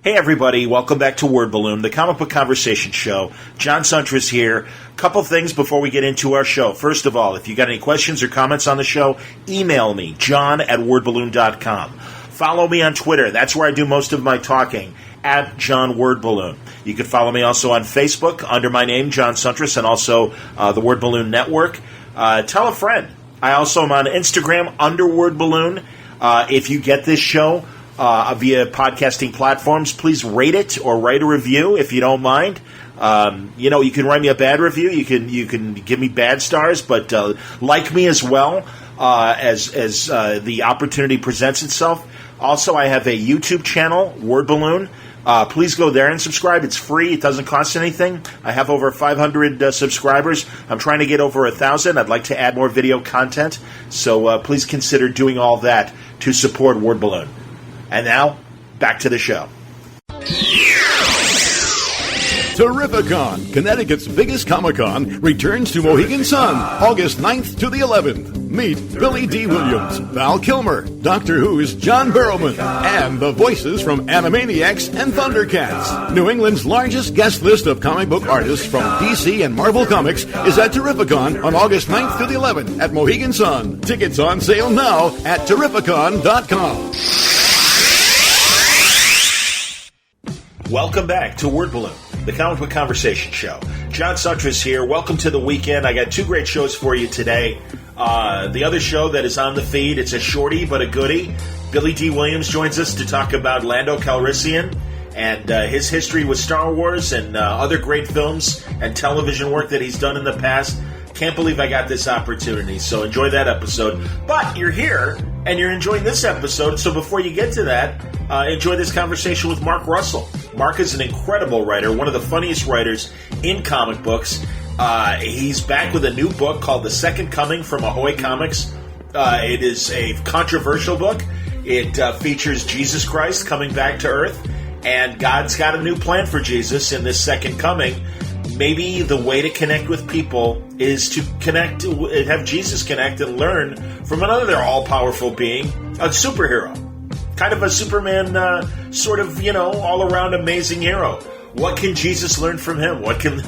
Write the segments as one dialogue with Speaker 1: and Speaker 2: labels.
Speaker 1: Hey everybody, welcome back to Word Balloon, the comic book conversation show. John Suntress here. Couple things before we get into our show. First of all, if you got any questions or comments on the show, email me, john@wordballoon.com. Follow me on Twitter. That's where I do most of my talking, @JohnWordBalloon. You can follow me also on Facebook under my name, John Suntress, and also the Word Balloon Network. Tell a friend. I also am on Instagram under Word Balloon. If you get this show via podcasting platforms, please rate it or write a review if you don't mind. You can write me a bad review. You can give me bad stars, but like me as well as the opportunity presents itself. Also, I have a YouTube channel, Word Balloon. Please go there and subscribe. It's free. It doesn't cost anything. I have over 500 subscribers. I'm trying to get over 1,000. I'd like to add more video content, so please consider doing all that to support Word Balloon. And now, back to the show.
Speaker 2: Terrificon, Connecticut's biggest Comic-Con, returns to Mohegan Sun, August 9th to the 11th. Meet Billy D. Williams, Val Kilmer, Doctor Who's John Barrowman, and the voices from Animaniacs and Thundercats. New England's largest guest list of comic book artists from DC and Marvel Comics is at Terrificon on August 9th to the 11th at Mohegan Sun. Tickets on sale now at Terrificon.com.
Speaker 1: Welcome back to Word Balloon, the comic book conversation show. John Suntress here. Welcome to the weekend. I got two great shows for you today. The other show that is on the feed, it's a shorty but a goodie. Billy D. Williams joins us to talk about Lando Calrissian and his history with Star Wars and other great films and television work that he's done in the past. Can't believe I got this opportunity, so enjoy that episode. But you're here, and you're enjoying this episode, so before you get to that, enjoy this conversation with Mark Russel. Mark is an incredible writer, one of the funniest writers in comic books. He's back with a new book called The Second Coming from Ahoy Comics. It is a controversial book. It features Jesus Christ coming back to Earth, and God's got a new plan for Jesus in this second coming. Maybe the way to connect with people is to have Jesus connect and learn from another all-powerful being, a superhero. Kind of a Superman, all-around amazing hero. What can Jesus learn from him? What can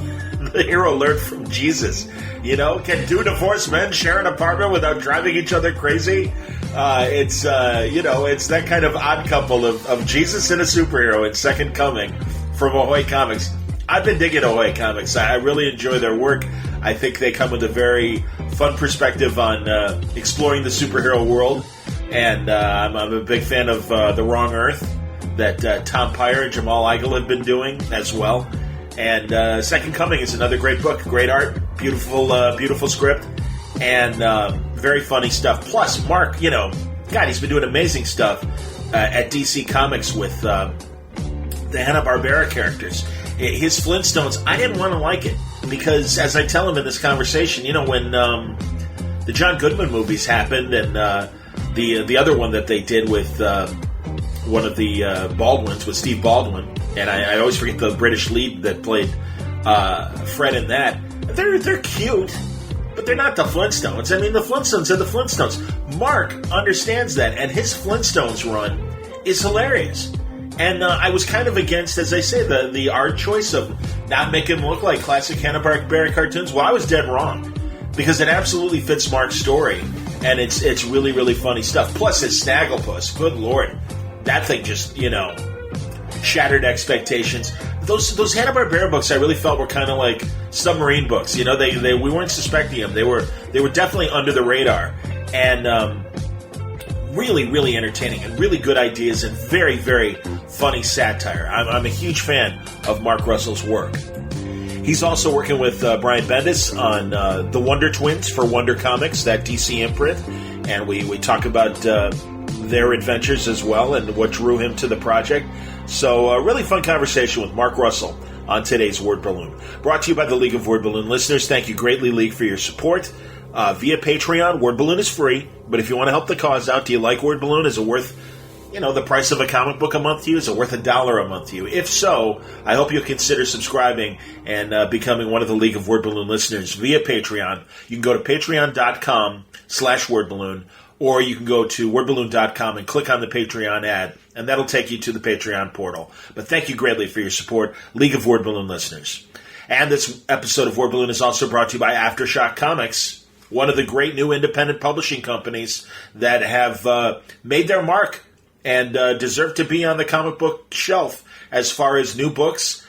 Speaker 1: the hero learn from Jesus? Can two divorced men share an apartment without driving each other crazy? It's that kind of odd couple of Jesus and a superhero in Second Coming from Ahoy Comics. I've been digging Ahoy Comics. I really enjoy their work. I think they come with a very fun perspective on exploring the superhero world. And I'm a big fan of The Wrong Earth that Tom Pyre and Jamal Igle have been doing as well. And Second Coming is another great book. Great art, beautiful script, and very funny stuff. Plus, Mark, he's been doing amazing stuff at DC Comics with the Hanna-Barbera characters. His Flintstones, I didn't want to like it because, as I tell him in this conversation, when the John Goodman movies happened and the other one that they did with one of the Baldwins, with Steve Baldwin, and I always forget the British lead that played Fred in that. They're cute, but they're not the Flintstones. I mean, the Flintstones are the Flintstones. Mark understands that, and his Flintstones run is hilarious. And I was kind of against, as I say, the art choice of not making them look like classic Hanna-Barbera cartoons. Well, I was dead wrong, because it absolutely fits Mark's story, and it's really, really funny stuff. Plus, his Snagglepuss, good Lord. That thing just, shattered expectations. Those Hanna-Barbera books I really felt were kind of like submarine books. We weren't suspecting them. They were definitely under the radar. And really, really entertaining and really good ideas and very, very funny satire. I'm a huge fan of Mark Russell's work. He's also working with Brian Bendis on The Wonder Twins for Wonder Comics, that DC imprint, and we talk about their adventures as well and what drew him to the project. So a really fun conversation with Mark Russell on today's Word Balloon. Brought to you by the League of Word Balloon listeners. Thank you greatly, League, for your support. Via Patreon, Word Balloon is free, but if you want to help the cause out, do you like Word Balloon? Is it worth, the price of a comic book a month to you? Is it worth $1 a month to you? If so, I hope you'll consider subscribing and becoming one of the League of Word Balloon listeners via Patreon. You can go to patreon.com/wordballoon, or you can go to wordballoon.com and click on the Patreon ad, and that'll take you to the Patreon portal. But thank you greatly for your support, League of Word Balloon listeners. And this episode of Word Balloon is also brought to you by Aftershock Comics, one of the great new independent publishing companies that have made their mark and deserve to be on the comic book shelf as far as new books.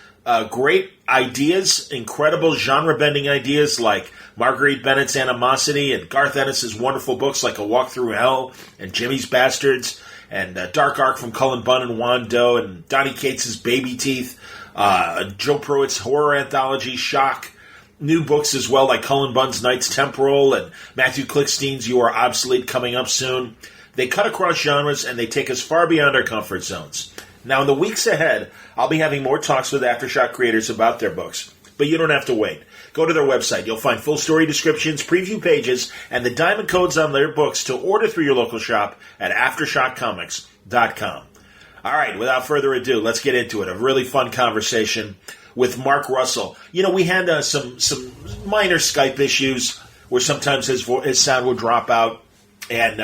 Speaker 1: Great ideas, incredible genre-bending ideas like Marguerite Bennett's Animosity and Garth Ennis's wonderful books like A Walk Through Hell and Jimmy's Bastards and Dark Arc from Cullen Bunn and Juan Doe and Donny Cates's Baby Teeth, Joe Pruitt's horror anthology Shock, new books as well like Cullen Bunn's Knights Temporal and Matthew Klickstein's You Are Obsolete coming up soon. They cut across genres and they take us far beyond our comfort zones. Now, in the weeks ahead, I'll be having more talks with Aftershock creators about their books, but you don't have to wait. Go to their website. You'll find full story descriptions, preview pages, and the diamond codes on their books to order through your local shop at AftershockComics.com. All right, without further ado, let's get into it. A really fun conversation with Mark Russel. You know, we had some minor Skype issues where sometimes his sound would drop out, and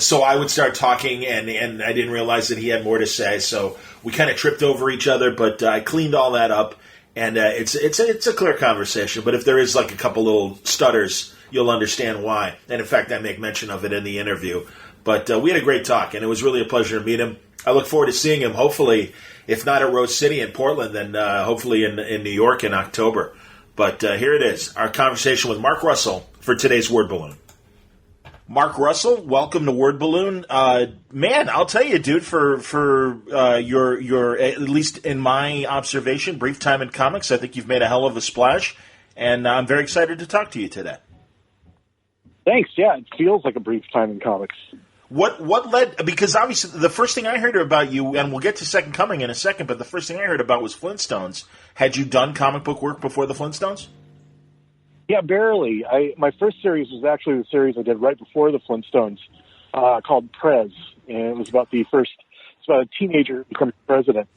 Speaker 1: so I would start talking, and I didn't realize that he had more to say, so we kind of tripped over each other, but I cleaned all that up, and it's a clear conversation, but if there is like a couple little stutters, you'll understand why, and in fact, I make mention of it in the interview, but we had a great talk, and it was really a pleasure to meet him. I look forward to seeing him, hopefully, if not at Rose City in Portland, then hopefully in New York in October, but here it is, our conversation with Mark Russel for today's Word Balloon. Mark Russel, welcome to Word Balloon. Man, I'll tell you, dude, for your at least in my observation, brief time in comics, I think you've made a hell of a splash, and I'm very excited to talk to you today.
Speaker 3: Thanks. Yeah, it feels like a brief time in comics.
Speaker 1: What led? Because obviously, the first thing I heard about you, and we'll get to Second Coming in a second, but the first thing I heard about was Flintstones. Had you done comic book work before the Flintstones?
Speaker 3: Yeah, barely. My first series was actually the series I did right before the Flintstones, called Prez, and it was about a teenager becoming president.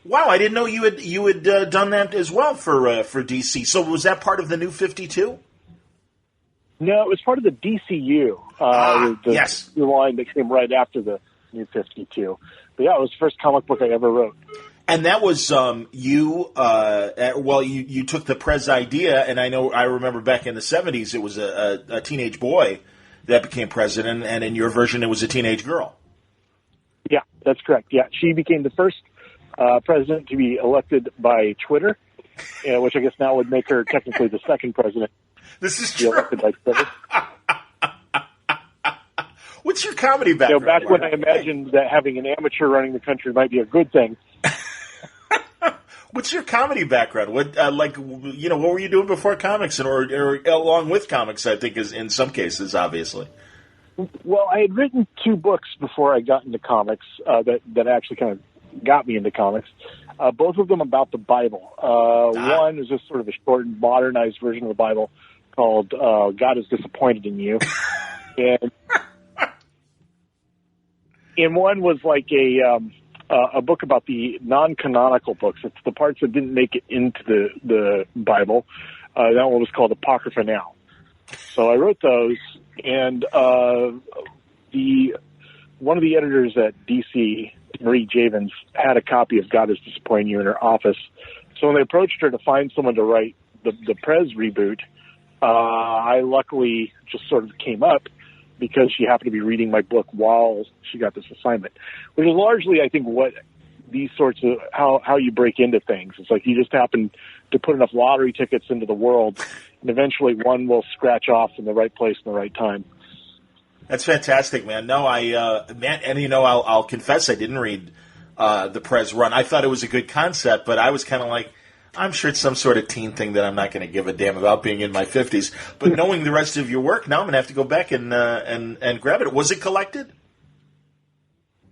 Speaker 1: Wow, I didn't know you had done that as well for DC. So was that part of the New 52?
Speaker 3: No, it was part of the DCU.
Speaker 1: Yes,
Speaker 3: the line that came right after the New 52. But yeah, it was the first comic book I ever wrote.
Speaker 1: And that was you took the Prez idea, and I remember back in the 70s it was a teenage boy that became president, and in your version it was a teenage girl.
Speaker 3: Yeah, that's correct. Yeah, she became the first president to be elected by Twitter, which I guess now would make her technically the second president.
Speaker 1: This is true.
Speaker 3: Elected by Twitter.
Speaker 1: What's your comedy background?
Speaker 3: Back when I imagined that having an amateur running the country might be a good thing.
Speaker 1: What's your comedy background? What what were you doing before comics, or along with comics? I think is in some cases, obviously.
Speaker 3: Well, I had written 2 books before I got into comics that actually kind of got me into comics. Both of them about the Bible. One is just sort of a short and modernized version of the Bible called "God Is Disappointed in You," and one was like a book about the non-canonical books. It's the parts that didn't make it into the Bible. That one was called Apocrypha Now. So I wrote those, and one of the editors at DC, Marie Javins, had a copy of God Is Disappointing You in her office. So when they approached her to find someone to write the Prez reboot, I luckily just sort of came up because she happened to be reading my book while she got this assignment, which is largely, I think, what these sorts of, how you break into things. It's like you just happen to put enough lottery tickets into the world, and eventually one will scratch off in the right place in the right time.
Speaker 1: That's fantastic, man. No, I'll confess I didn't read the Prez run. I thought it was a good concept, but I was kind of like, I'm sure it's some sort of teen thing that I'm not going to give a damn about being in my 50s. But knowing the rest of your work, now I'm going to have to go back and grab it. Was it collected?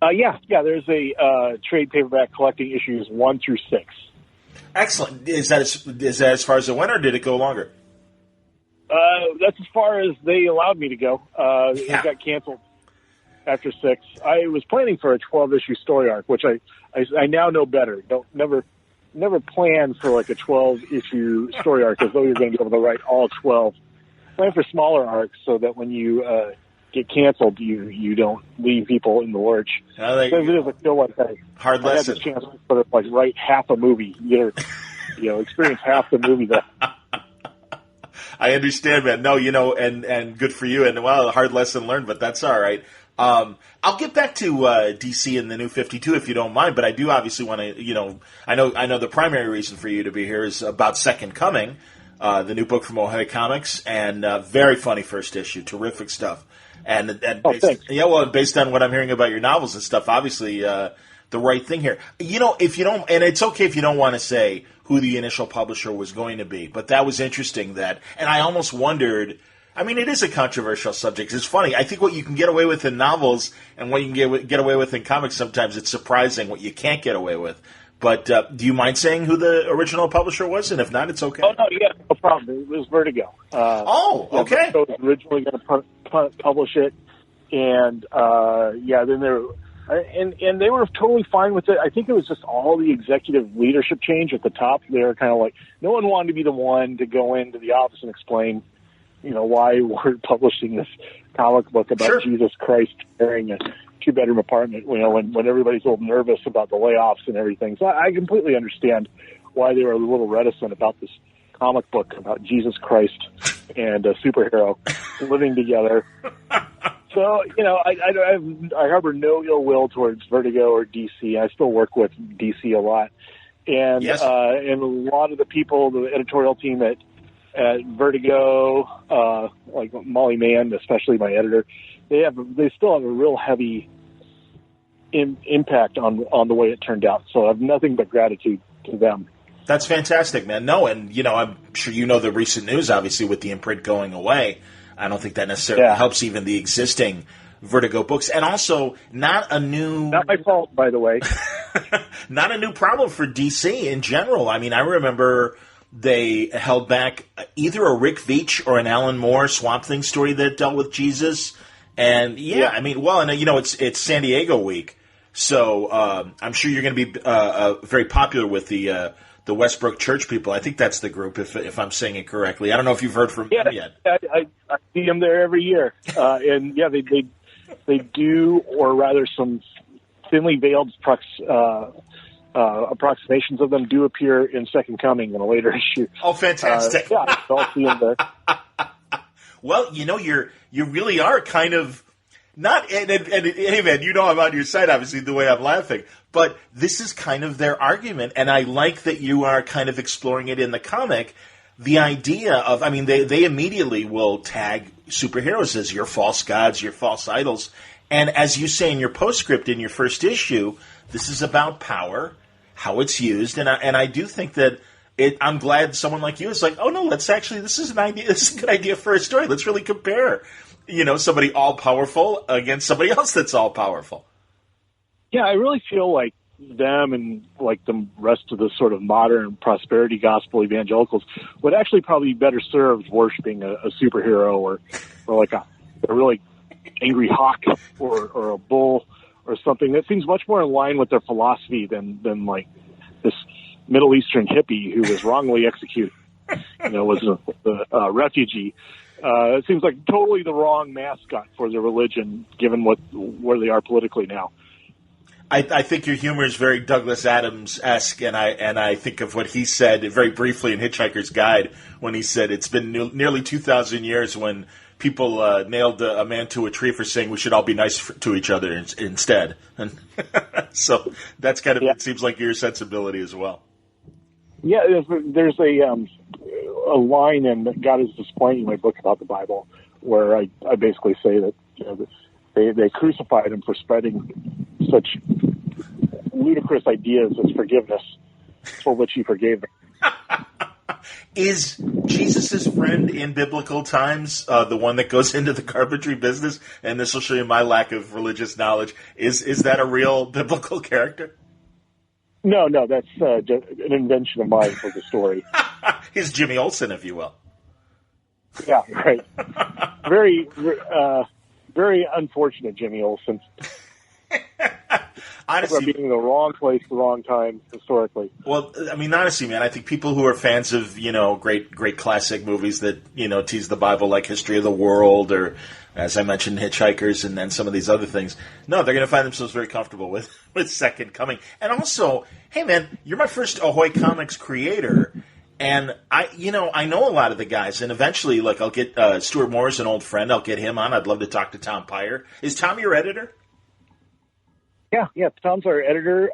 Speaker 3: Yeah. There's a trade paperback collecting issues 1 through 6.
Speaker 1: Excellent. Is that as far as it went, or did it go longer?
Speaker 3: That's as far as they allowed me to go. It got canceled after 6. I was planning for a 12-issue story arc, which I now know better. Never plan for like a 12-issue story arc as though you're going to be able to write all 12 plan for smaller arcs so that when you get canceled, you don't leave people in the lurch. Because it is, I feel like I had the chance to sort of like write half a movie, experience half the movie. That
Speaker 1: I understand, man. No, and good for you. And a hard lesson learned, but that's all right. I'll get back to DC and the New 52 if you don't mind, but I do obviously want to, I know the primary reason for you to be here is about Second Coming, the new book from Ohio Comics, and very funny first issue, terrific stuff. And based on what I'm hearing about your novels and stuff, obviously the right thing here. If you don't, and it's okay if you don't want to say who the initial publisher was going to be, but that was interesting and I almost wondered. I mean, it is a controversial subject. It's funny. I think what you can get away with in novels and what you can get away with in comics, sometimes it's surprising what you can't get away with. But do you mind saying who the original publisher was? And if not, it's okay.
Speaker 3: Oh, no, yeah, no problem. It was Vertigo.
Speaker 1: Okay.
Speaker 3: Vertigo was originally going to publish it. And, then and they were totally fine with it. I think it was just all the executive leadership change at the top. They were kind of like, no one wanted to be the one to go into the office and explain why we're publishing this comic book about Jesus Christ carrying a two-bedroom apartment, when everybody's a little nervous about the layoffs and everything. So I completely understand why they were a little reticent about this comic book about Jesus Christ and a superhero living together. So, I harbor no ill will towards Vertigo or DC. I still work with DC a lot. And, and a lot of the people, the editorial team at Vertigo, like Molly Mann, especially my editor, they still have a real heavy impact on the way it turned out. So I have nothing but gratitude to them.
Speaker 1: That's fantastic, man. No, and I'm sure the recent news, obviously, with the imprint going away. I don't think that necessarily helps even the existing Vertigo books, and also not my fault, by the way. Not a new problem for DC in general. I mean, I remember they held back either a Rick Veitch or an Alan Moore Swamp Thing story that dealt with Jesus. And it's San Diego week, so I'm sure you're going to be very popular with the Westbrook Church people. I think that's the group, if I'm saying it correctly. I don't know if you've heard from them yet.
Speaker 3: I see them there every year, and they do, or rather, some thinly veiled approximations of them do appear in Second Coming in a later issue.
Speaker 1: Oh, fantastic!
Speaker 3: I'll see them there.
Speaker 1: Well, you really are kind of not. And hey, man, I'm on your side, obviously, the way I'm laughing. But this is kind of their argument, and I like that you are kind of exploring it in the comic. The idea of, they immediately will tag superheroes as your false gods, your false idols, and as you say in your postscript in your first issue, this is about power, how it's used, and I do think that I'm glad someone like you is like, oh no, this is an idea, this is a good idea for a story. Let's really compare, somebody all powerful against somebody else that's all powerful.
Speaker 3: Yeah, I really feel like them and like the rest of the sort of modern prosperity gospel evangelicals would actually probably be better served worshiping a superhero or like a really angry hawk or a bull or something that seems much more in line with their philosophy than like this Middle Eastern hippie who was wrongly executed, was a refugee. It seems like totally the wrong mascot for their religion, given where they are politically now.
Speaker 1: I think your humor is very Douglas Adams-esque, and I think of what he said very briefly in Hitchhiker's Guide when he said it's been nearly 2,000 years when people nailed a man to a tree for saying we should all be nice to each other instead. And so that's kind of it seems like your sensibility as well.
Speaker 3: Yeah, there's a line in God is Disappointing, my book about the Bible, where I basically say that they crucified him for spreading such ludicrous ideas as forgiveness, for which he forgave them.
Speaker 1: Is Jesus' friend in biblical times the one that goes into the carpentry business? And this will show you my lack of religious knowledge. Is that a real biblical character?
Speaker 3: No, that's just an invention of mine for the story.
Speaker 1: He's Jimmy Olsen, if you will.
Speaker 3: Yeah, right. Very, very unfortunate Jimmy Olsen.
Speaker 1: honestly,
Speaker 3: being in the wrong place, the wrong time historically.
Speaker 1: Well, I mean, honestly, man, I think people who are fans of great classic movies that tease the Bible, like History of the World, or as I mentioned, Hitchhikers, and then some of these other things, no, they're going to find themselves very comfortable with Second Coming. And also, hey, man, you're my first Ahoy Comics creator. And I know a lot of the guys, and eventually, like, I'll get Stuart Moore's an old friend. I'll get him on. I'd love to talk to Tom Pyre. Is Tom your editor?
Speaker 3: Yeah. Tom's our editor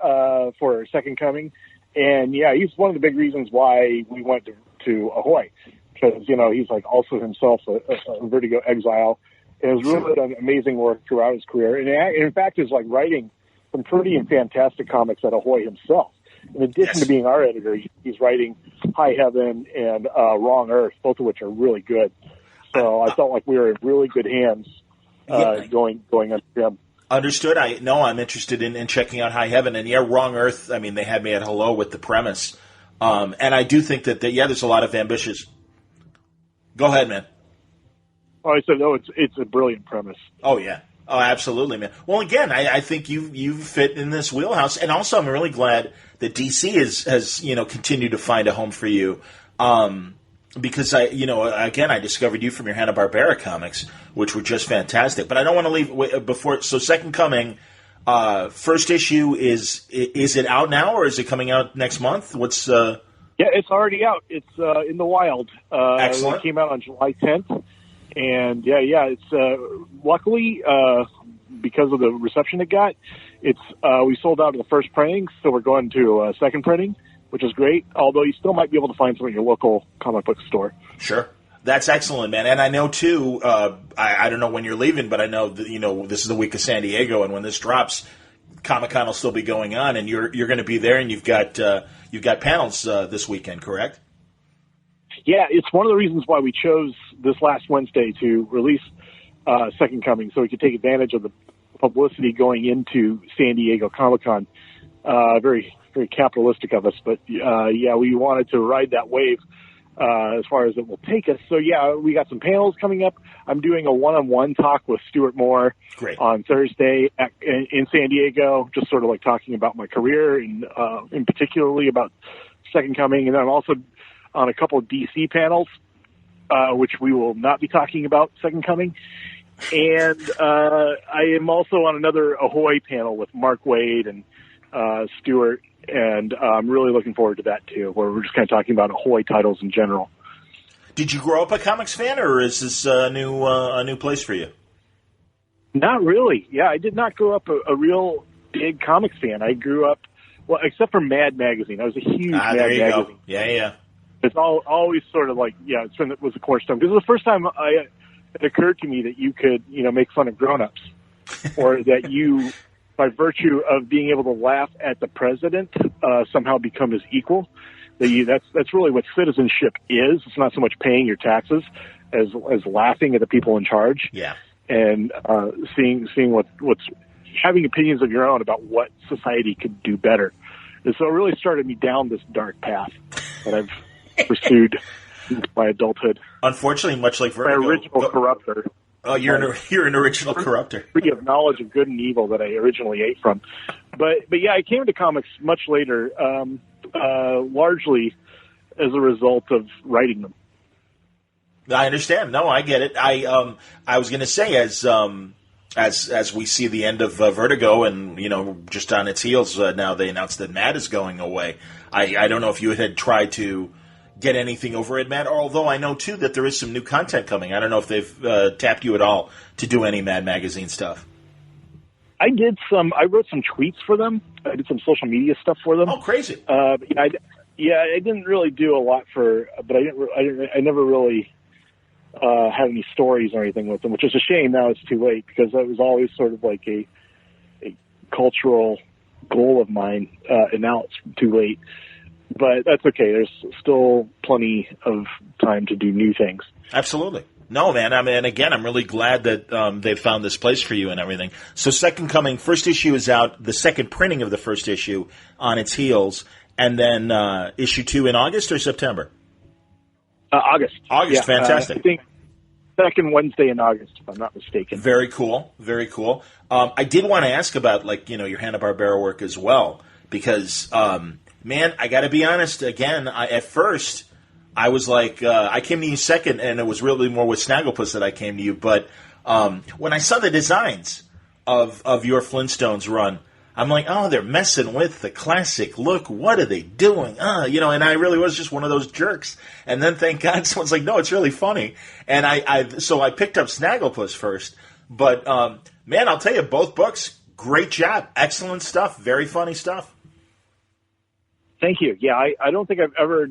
Speaker 3: for Second Coming, and yeah, he's one of the big reasons why we went to Ahoy, because he's like also himself a Vertigo exile, and has really done amazing work throughout his career, and in fact is like writing some pretty fantastic comics at Ahoy himself. In addition to being our editor, he's writing High Heaven and Wrong Earth, both of which are really good. So I felt like we were in really good hands going under him.
Speaker 1: Understood. I'm interested in checking out High Heaven. And Wrong Earth, I mean, they had me at hello with the premise. And I do think that there's a lot of ambitious. Go ahead, man.
Speaker 3: Oh, I said, no, it's a brilliant premise.
Speaker 1: Oh, yeah. Oh, absolutely, man. Well, again, I think you fit in this wheelhouse. And also, I'm really glad that DC has continued to find a home for you. Because I discovered you from your Hanna-Barbera comics, which were just fantastic. But I don't want to leave before. So, Second Coming, first issue is it out now, or is it coming out next month? What's
Speaker 3: Yeah, it's already out. It's in the wild.
Speaker 1: Excellent.
Speaker 3: It came out on July 10th, and it's luckily because of the reception it got, we sold out of the first printing, so we're going to a second printing, which is great, although you still might be able to find some at your local comic book store.
Speaker 1: Sure. That's excellent, man. And I know, too, I don't know when you're leaving, but I know that, this is the week of San Diego, and when this drops, Comic-Con will still be going on, and you're going to be there, and you've got panels this weekend, correct?
Speaker 3: Yeah, it's one of the reasons why we chose this last Wednesday to release Second Coming, so we could take advantage of the publicity going into San Diego Comic-Con. Very, very capitalistic of us, but we wanted to ride that wave as far as it will take us. So we got some panels coming up. I'm doing a one-on-one talk with Stuart Moore on Thursday in San Diego, just sort of like talking about my career and in particularly about Second Coming. And then I'm also on a couple of DC panels, which we will not be talking about Second Coming. And I am also on another Ahoy panel with Mark Wade and Stuart, and I'm really looking forward to that too, where we're just kind of talking about Ahoy titles in general.
Speaker 1: Did you grow up a comics fan, or is this a new place for you?
Speaker 3: Not really. Yeah, I did not grow up a real big comics fan. I grew up, well, except for Mad Magazine. I was a huge Mad Magazine.
Speaker 1: Go. Yeah.
Speaker 3: It's always sort of like, it was a cornerstone. This is the first time it occurred to me that you could, make fun of grown-ups, or that you, by virtue of being able to laugh at the president, somehow become his equal. That's really what citizenship is. It's not so much paying your taxes as laughing at the people in charge.
Speaker 1: Yeah.
Speaker 3: And seeing what's having opinions of your own about what society could do better. And so it really started me down this dark path that I've pursued into my adulthood.
Speaker 1: Unfortunately, much like Vertigo.
Speaker 3: My original corrupter.
Speaker 1: Oh, you're an original corrupter.
Speaker 3: Free of knowledge of good and evil that I originally ate from. But I came into comics much later, largely as a result of writing them.
Speaker 1: I understand. No, I get it. I was going to say, as we see the end of Vertigo, and just on its heels now, they announced that Mad is going away. I don't know if you had tried to get anything over at Mad, although I know too that there is some new content coming. I don't know if they've tapped you at all to do any Mad Magazine stuff.
Speaker 3: I wrote some tweets for them. I did some social media stuff for them.
Speaker 1: Oh, crazy!
Speaker 3: I didn't really do a lot but I never really had any stories or anything with them, which is a shame. Now it's too late, because that was always sort of like a cultural goal of mine, and now it's too late. But that's okay. There's still plenty of time to do new things.
Speaker 1: Absolutely. No, man. I mean, again, I'm really glad that they've found this place for you and everything. So Second Coming, first issue is out, the second printing of the first issue on its heels, and then issue 2 in August or September?
Speaker 3: August.
Speaker 1: August, fantastic.
Speaker 3: second Wednesday in August, if I'm not mistaken.
Speaker 1: Very cool. Very cool. I did want to ask about, like, your Hanna-Barbera work as well, because, man, I got to be honest, again, at first, I was like, I came to you second, and it was really more with Snagglepuss that I came to you, but when I saw the designs of your Flintstones run, I'm like, oh, they're messing with the classic look. What are they doing? And I really was just one of those jerks. And then, thank God, someone's like, no, it's really funny. And so I picked up Snagglepuss first. But, man, I'll tell you, both books, great job. Excellent stuff. Very funny stuff.
Speaker 3: Thank you. Yeah, I don't think I've ever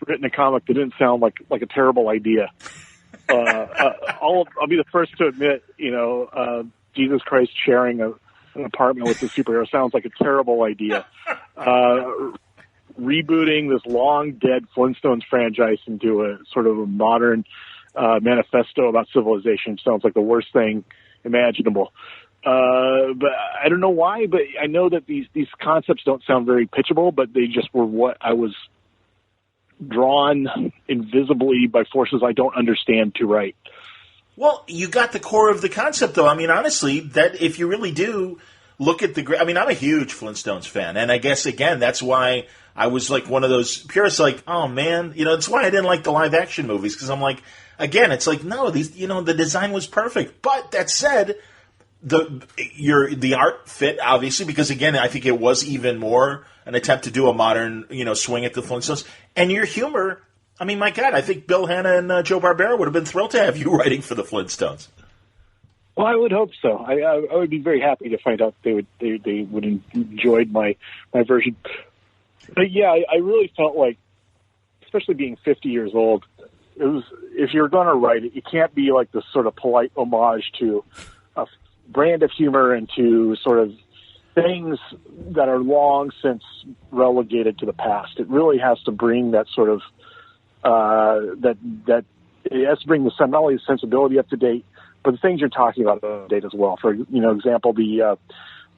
Speaker 3: written a comic that didn't sound like a terrible idea. I'll be the first to admit, Jesus Christ sharing an apartment with the superhero sounds like a terrible idea. Rebooting this long dead Flintstones franchise into a sort of a modern manifesto about civilization sounds like the worst thing imaginable. But I don't know why, but I know that these concepts don't sound very pitchable, but they just were what I was drawn invisibly by forces I don't understand to write.
Speaker 1: Well, you got the core of the concept, though. I mean, honestly, that if you really do look at I'm a huge Flintstones fan, and I guess, again, that's why I was like one of those purists, like, oh, man, that's why I didn't like the live-action movies, because I'm like, again, it's like, no, these, the design was perfect. But that said, the art fit, obviously, because, again, I think it was even more an attempt to do a modern, swing at the Flintstones. And your humor, I mean, my God, I think Bill Hanna and Joe Barbera would have been thrilled to have you writing for the Flintstones.
Speaker 3: Well, I would hope so. I would be very happy to find out they would enjoyed my version. But yeah, I really felt like, especially being 50 years old, it was, if you're going to write it, you can't be like this sort of polite homage to a brand of humor and to sort of things that are long since relegated to the past. It really has to bring that sort of that it has to bring not only the sensibility up to date, but the things you're talking about up to date as well. For example, the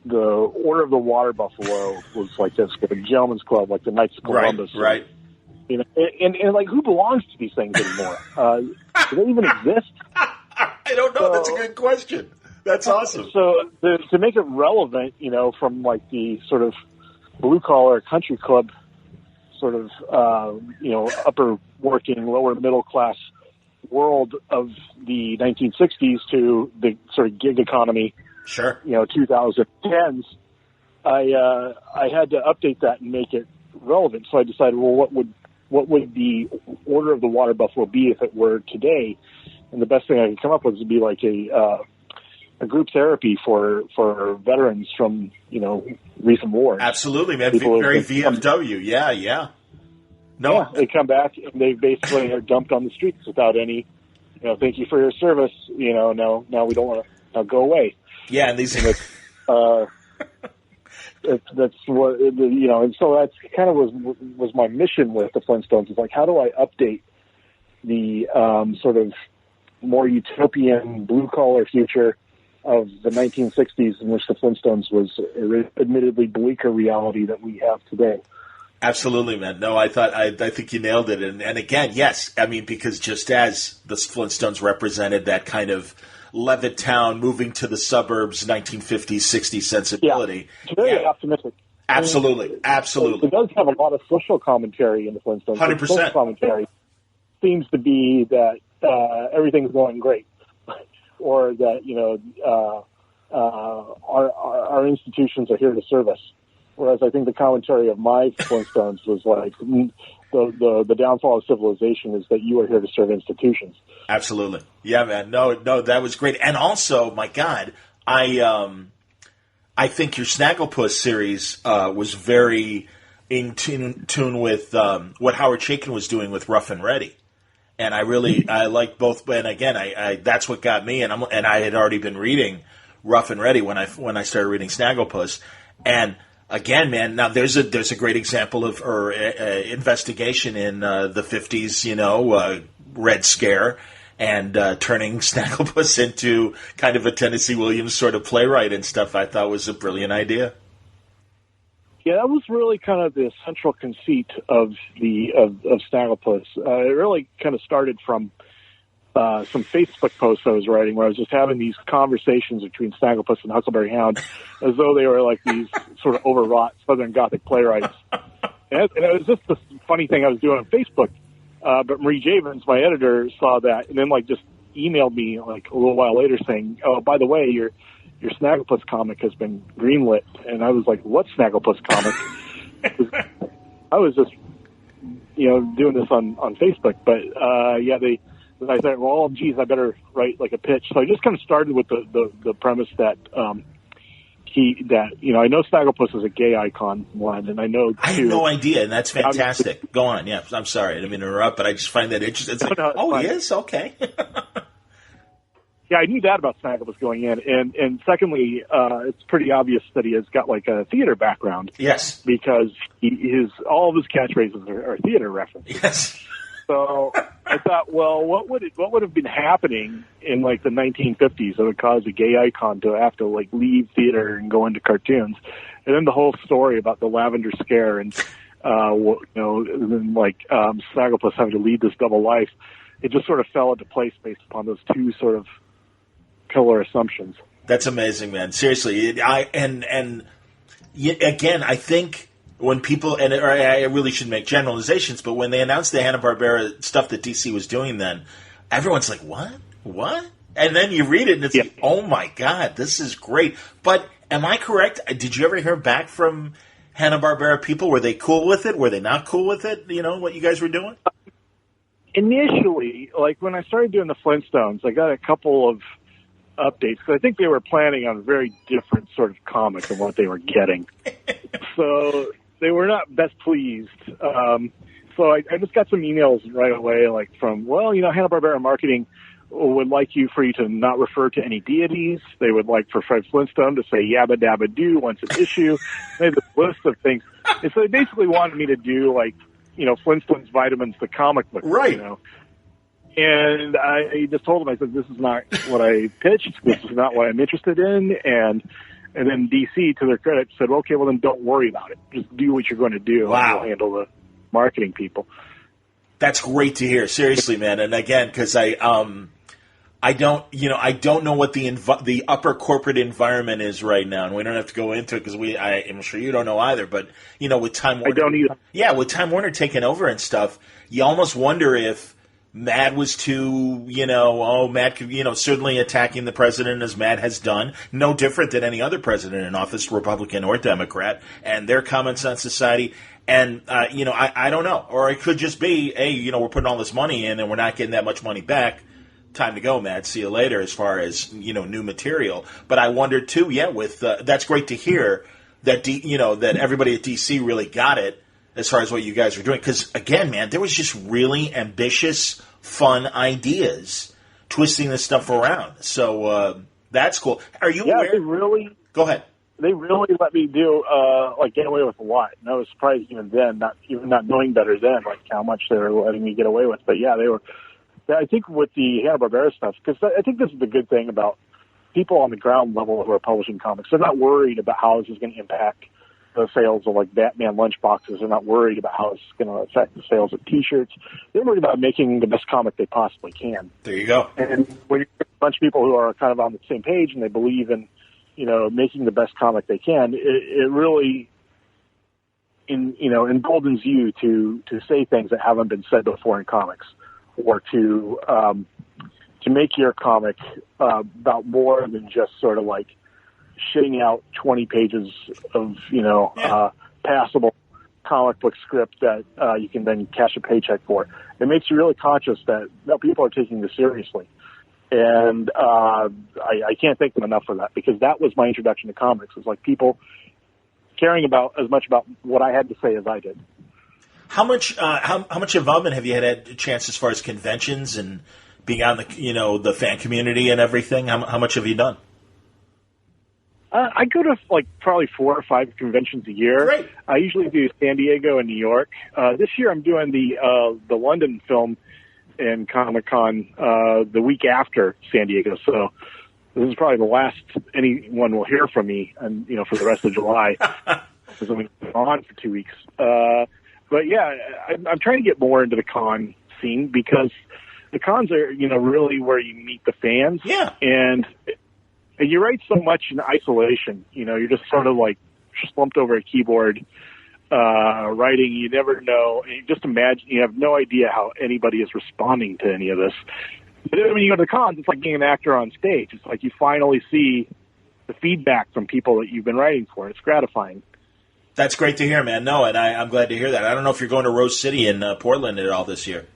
Speaker 3: Order of the Water Buffalo was like this, with a gentleman's club, like the Knights of Columbus,
Speaker 1: right?
Speaker 3: And like, who belongs to these things anymore? Do they even exist?
Speaker 1: I don't know. That's a good question. That's awesome.
Speaker 3: So to make it relevant, from like the sort of blue collar country club, sort of upper working, lower middle class world of the 1960s to the sort of gig economy,
Speaker 1: sure,
Speaker 3: 2010s, I had to update that and make it relevant. So I decided, well, what would the Order of the Water Buffalo be if it were today? And the best thing I could come up with would be like a group therapy for veterans from recent wars.
Speaker 1: Absolutely, man. Very VFW. Yeah. No,
Speaker 3: yeah, they come back and they basically are dumped on the streets without any, thank you for your service. No, we don't want to. Now go away.
Speaker 1: Yeah, and these.
Speaker 3: That's what and so that's kind of was my mission with the Flintstones. Is like, how do I update the sort of more utopian blue collar future of the 1960s, in which the Flintstones was admittedly bleaker reality that we have today.
Speaker 1: Absolutely, man. No, I think you nailed it. And again, yes, I mean, because just as the Flintstones represented that kind of Levittown moving to the suburbs, 1950s, 60s sensibility.
Speaker 3: Yeah, it's very optimistic.
Speaker 1: Absolutely.
Speaker 3: It does have a lot of social commentary in the Flintstones.
Speaker 1: 100%.
Speaker 3: Social commentary seems to be that everything's going great, or that our institutions are here to serve us. Whereas I think the commentary of my Flintstones was like, the downfall of civilization is that you are here to serve institutions.
Speaker 1: Absolutely. Yeah, man. No, that was great. And also, my God, I think your Snagglepuss series was very in tune with what Howard Chaykin was doing with Rough and Ready. And I like both. And again, I that's what got me. And I had already been reading Rough and Ready when I started reading Snagglepuss. And again, man, now there's a great example of investigation in the 50s, Red Scare, and turning Snagglepuss into kind of a Tennessee Williams sort of playwright and stuff. I thought was a brilliant idea.
Speaker 3: Yeah, that was really kind of the central conceit of Snagglepuss. It really kind of started from some Facebook posts I was writing where I was just having these conversations between Snagglepuss and Huckleberry Hound as though they were like these sort of overwrought Southern Gothic playwrights. And it was just this funny thing I was doing on Facebook. But Marie Javens, my editor, saw that and then like just emailed me like a little while later saying, "Oh, by the way, your Snagglepuss comic has been greenlit." And I was like, "What Snagglepuss comic?" I was just, doing this on Facebook. But I said, "Well, geez, I better write like a pitch." So I just kind of started with the premise that I know Snagglepuss is a gay icon, one, and I know two.
Speaker 1: I had no idea, and that's fantastic. Go on, yeah. I'm sorry, I didn't mean to interrupt, but I just find that interesting. It's like, he is? Okay.
Speaker 3: Yeah, I knew that about Snagglepuss going in, and secondly, it's pretty obvious that he has got like a theater background.
Speaker 1: Yes, because
Speaker 3: all of his catchphrases are theater references.
Speaker 1: Yes.
Speaker 3: So I thought, well, what would have been happening in like the 1950s that would cause a gay icon to have to like leave theater and go into cartoons? And then the whole story about the Lavender Scare and Snagglepuss having to lead this double life. It just sort of fell into place based upon those two sort of pillar assumptions.
Speaker 1: That's amazing, man. Seriously, again, I think. When people, I really shouldn't make generalizations, but when they announced the Hanna-Barbera stuff that DC was doing then, everyone's like, what? And then you read it and it's like, oh my God, this is great. But am I correct? Did you ever hear back from Hanna-Barbera people? Were they cool with it? Were they not cool with it? What you guys were doing?
Speaker 3: Initially, like when I started doing the Flintstones, I got a couple of updates because I think they were planning on a very different sort of comic than what they were getting. So they were not best pleased. So I just got some emails right away, like from, Hanna-Barbera Marketing would like for you to not refer to any deities. They would like for Fred Flintstone to say yabba dabba doo once an issue. They had this list of things. And so they basically wanted me to do like, Flintstones Vitamins, the comic book.
Speaker 1: Right.
Speaker 3: And I just told them, I said, this is not what I pitched. This is not what I'm interested in. And then DC, to their credit, said, okay, well, then don't worry about it. Just do what you're going to do.
Speaker 1: Wow.
Speaker 3: And we'll handle the marketing people.
Speaker 1: That's great to hear. Seriously, man. And again, because I don't know what the upper corporate environment is right now, and we don't have to go into it because I'm sure you don't know either. But with Time Warner,
Speaker 3: I don't either.
Speaker 1: Yeah, with Time Warner taking over and stuff, you almost wonder if Mad was too, Mad could, certainly attacking the president as Mad has done, no different than any other president in office, Republican or Democrat, and their comments on society. And, I don't know. Or it could just be, hey, we're putting all this money in and we're not getting that much money back. Time to go, Mad. See you later as far as, new material. But I wondered, too, that's great to hear that, that everybody at DC really got it as far as what you guys were doing. Because, again, man, there was just really ambitious, fun ideas twisting this stuff around. So that's cool. Are you aware?
Speaker 3: They really...
Speaker 1: Go ahead.
Speaker 3: They really let me do, get away with a lot. And I was surprised even then, not knowing better then, like how much they were letting me get away with. But yeah, they were... I think with the Hanna-Barbera stuff, because I think this is the good thing about people on the ground level who are publishing comics. They're not worried about how this is going to impact the sales of like Batman lunchboxes. They're not worried about how it's going to affect the sales of T-shirts. They're worried about making the best comic they possibly can.
Speaker 1: There you go.
Speaker 3: And when you're a bunch of people who are kind of on the same page and they believe in, making the best comic they can, it really, emboldens you to say things that haven't been said before in comics, or to make your comic about more than just sort of like shitting out 20 pages of, passable comic book script that you can then cash a paycheck for. It makes you really conscious that people are taking this seriously. And I can't thank them enough for that, because that was my introduction to comics. It was like people caring about as much about what I had to say as I did.
Speaker 1: How much involvement have you had a chance as far as conventions and being out in the fan community and everything? How much have you done?
Speaker 3: I go to like probably 4 or 5 conventions a year.
Speaker 1: Great.
Speaker 3: I usually do San Diego and New York. This year I'm doing the London Film and Comic-Con the week after San Diego. So this is probably the last anyone will hear from me, and for the rest of July, because I'm on for 2 weeks. But yeah, I'm trying to get more into the con scene, because the cons are, really where you meet the fans.
Speaker 1: Yeah.
Speaker 3: And you write so much in isolation. You're just sort of like slumped over a keyboard, writing. You never know. And you just imagine, you have no idea how anybody is responding to any of this. But then when you go to the cons, it's like being an actor on stage. It's like you finally see the feedback from people that you've been writing for. It's gratifying.
Speaker 1: That's great to hear, man. No, and I'm glad to hear that. I don't know if you're going to Rose City in Portland at all this year.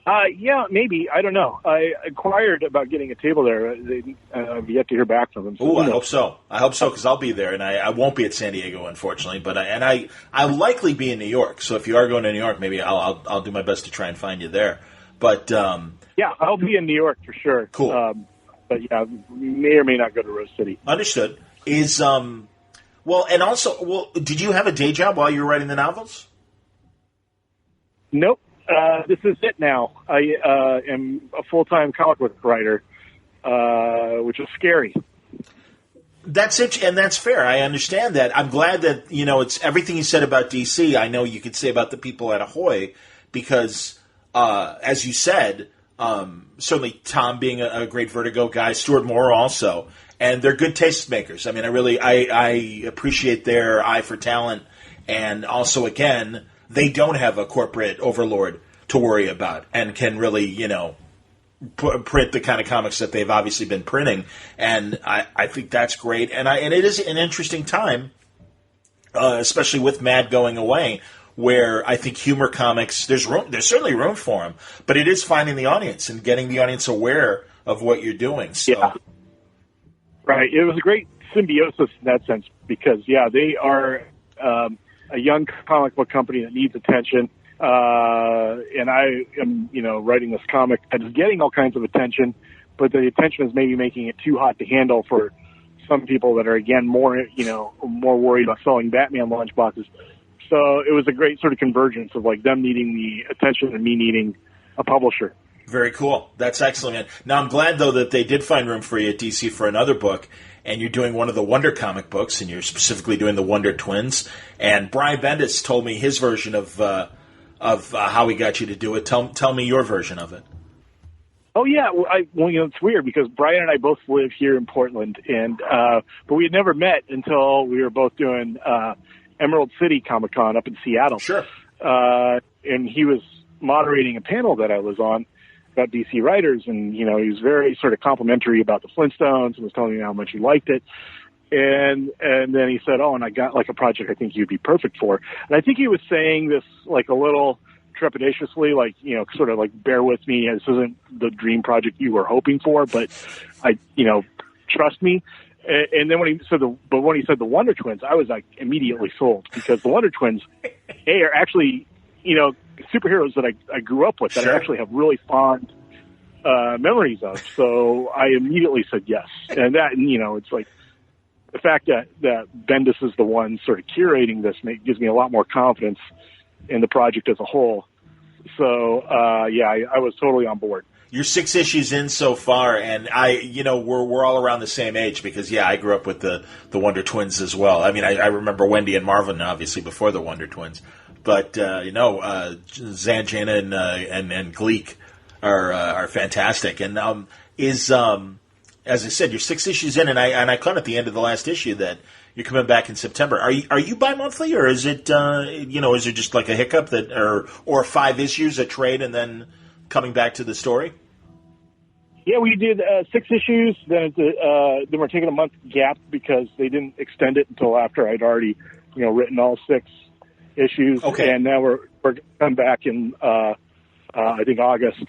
Speaker 3: Yeah, maybe. I don't know. I inquired about getting a table there. I've yet to hear back from them.
Speaker 1: So, I hope so. I hope so, because I'll be there, and I won't be at San Diego, unfortunately. But I'll likely be in New York. So if you are going to New York, maybe I'll do my best to try and find you there. But
Speaker 3: yeah, I'll be in New York for sure.
Speaker 1: Cool.
Speaker 3: But yeah, may or may not go to Rose City.
Speaker 1: Understood. And also, did you have a day job while you were writing the novels?
Speaker 3: Nope. This is it now. I am a full-time comic book writer, which is scary.
Speaker 1: That's it, and that's fair. I understand that. I'm glad that, it's everything you said about DC, I know you could say about the people at Ahoy, because, as you said, certainly Tom being a great Vertigo guy, Stuart Moore also, and they're good tastemakers. I mean, I appreciate their eye for talent, and also, again, they don't have a corporate overlord to worry about and can really, print the kind of comics that they've obviously been printing. And I think that's great. And it is an interesting time, especially with Mad going away, where I think humor comics, there's certainly room for them, but it is finding the audience and getting the audience aware of what you're doing. So.
Speaker 3: Yeah. Right. It was a great symbiosis in that sense because, they are a young comic book company that needs attention. And I am, writing this comic that is getting all kinds of attention, but the attention is maybe making it too hot to handle for some people that are, again, more worried about selling Batman lunchboxes. So it was a great sort of convergence of like them needing the attention and me needing a publisher.
Speaker 1: Very cool. That's excellent, man. Now, I'm glad, though, that they did find room for you at DC for another book, and you're doing one of the Wonder comic books, and you're specifically doing the Wonder Twins. And Brian Bendis told me his version of how he got you to do it. Tell me your version of it.
Speaker 3: Oh, yeah. It's weird because Brian and I both live here in Portland, and but we had never met until we were both doing Emerald City Comic Con up in Seattle.
Speaker 1: Sure.
Speaker 3: And he was moderating a panel that I was on about DC writers, and he was very sort of complimentary about the Flintstones and was telling me how much he liked it. And then he said, "Oh, and I got like a project I think you'd be perfect for." And I think he was saying this like a little trepidatiously, like sort of like, "Bear with me, this isn't the dream project you were hoping for, but I trust me." And then when he said the Wonder Twins, I was like immediately sold because the Wonder Twins, are actually superheroes that I grew up with that
Speaker 1: Sure.
Speaker 3: I actually have really fond memories of. So I immediately said yes. And that, it's like the fact that Bendis is the one sort of curating this gives me a lot more confidence in the project as a whole. So, I was totally on board.
Speaker 1: You're 6 issues in so far, and we're all around the same age because, I grew up with the Wonder Twins as well. I mean, I remember Wendy and Marvin, obviously, before the Wonder Twins. But, Zanjana and Gleek are fantastic. And as I said, you're 6 issues in, and I caught at the end of the last issue that you're coming back in September. Are you bi-monthly, or is it, is it just like a hiccup that, or 5 issues a trade and then coming back to the story?
Speaker 3: Yeah, we did 6 issues. Then we're taking a month gap because they didn't extend it until after I'd already, written all 6 issues.
Speaker 1: Okay.
Speaker 3: And now we're coming back in, I think August.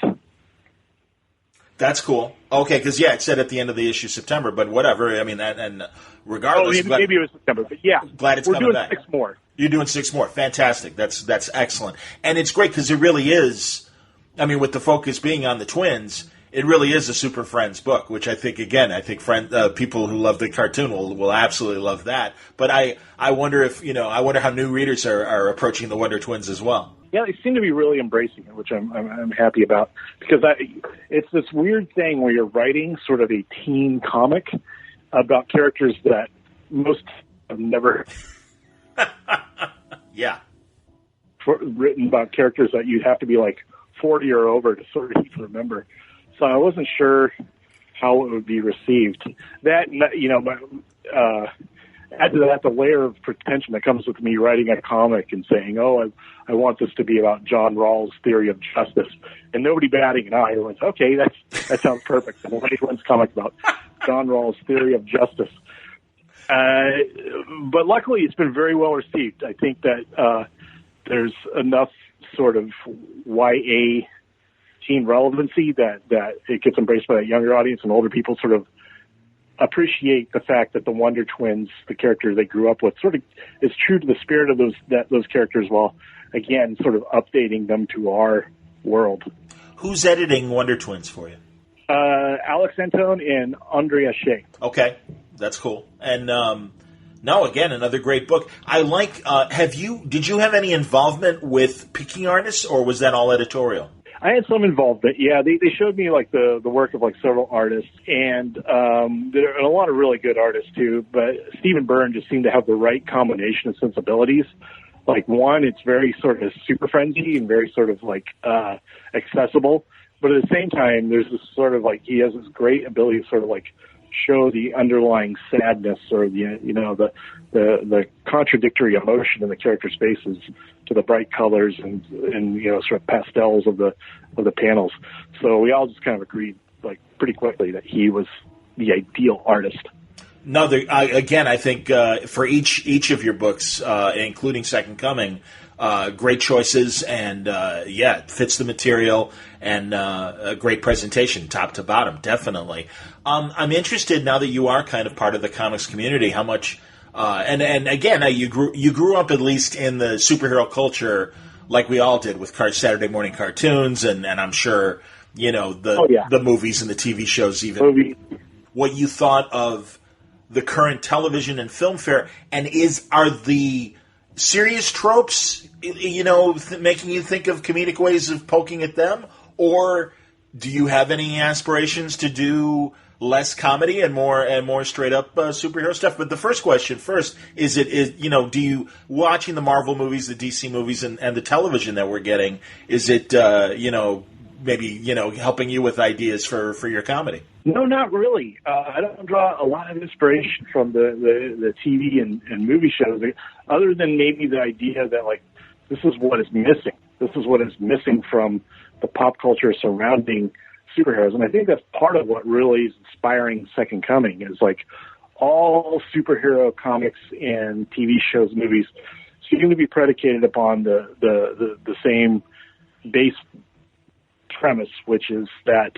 Speaker 1: That's cool. Okay, because it said at the end of the issue September, but whatever. I mean, and regardless,
Speaker 3: maybe it was September, but yeah,
Speaker 1: glad it's
Speaker 3: we're
Speaker 1: coming
Speaker 3: doing
Speaker 1: back.
Speaker 3: 6 more.
Speaker 1: You're doing 6 more. Fantastic. That's excellent, and it's great because it really is. I mean, with the focus being on the twins, it really is a Super Friends book, which I think people who love the cartoon will absolutely love that. But I wonder if I wonder how new readers are approaching the Wonder Twins as well.
Speaker 3: Yeah, they seem to be really embracing it, which I'm happy about because it's this weird thing where you're writing sort of a teen comic about characters that most have never
Speaker 1: Yeah.
Speaker 3: written about characters that you have to be like 40 or over to sort of even remember. So I wasn't sure how it would be received. That, add to that the layer of pretension that comes with me writing a comic and saying, I want this to be about John Rawls' theory of justice. And nobody batting an eye. Everyone's, okay, that sounds perfect. I'm writing one comic about John Rawls' theory of justice. But luckily, it's been very well received. I think that there's enough sort of YA teen relevancy that it gets embraced by that younger audience, and older people sort of appreciate the fact that the Wonder Twins, the characters they grew up with, sort of is true to the spirit of those characters, while again sort of updating them to our world.
Speaker 1: Who's editing Wonder Twins for you?
Speaker 3: Alex Antone and Andrea Shea.
Speaker 1: Okay, that's cool. And no, again, another great book. I like. Did you have any involvement with picking artists, or was that all editorial?
Speaker 3: I had some involvement. Yeah, they showed me like the work of like several artists, and there are a lot of really good artists too. But Stephen Byrne just seemed to have the right combination of sensibilities. Like, one, it's very sort of super friendly and very sort of like accessible, but at the same time, there's this sort of like, he has this great ability to sort of like show the underlying sadness or the contradictory emotion in the characters' faces to the bright colors and sort of pastels of the panels. So we all just kind of agreed like pretty quickly that he was the ideal artist.
Speaker 1: No, again, I think for each of your books, including Second Coming, great choices, and it fits the material, and a great presentation, top to bottom, definitely. I'm interested, now that you are kind of part of the comics community, how much, and again, you grew up at least in the superhero culture, like we all did, with Saturday morning cartoons, and I'm sure the movies and the TV shows, even what you thought of the current television and film fare, and are the serious tropes, making you think of comedic ways of poking at them, or do you have any aspirations to do less comedy and more straight up superhero stuff? But the first question is do you, watching the Marvel movies, the DC movies, and the television that we're getting, is it maybe helping you with ideas for your comedy?
Speaker 3: No, not really. I don't draw a lot of inspiration from the TV and movie shows, other than maybe the idea that like this is what is missing. This is what is missing from the pop culture surrounding superheroes, and I think that's part of what really is inspiring Second Coming. Is like all superhero comics and TV shows, movies seem to be predicated upon the same base premise, which is that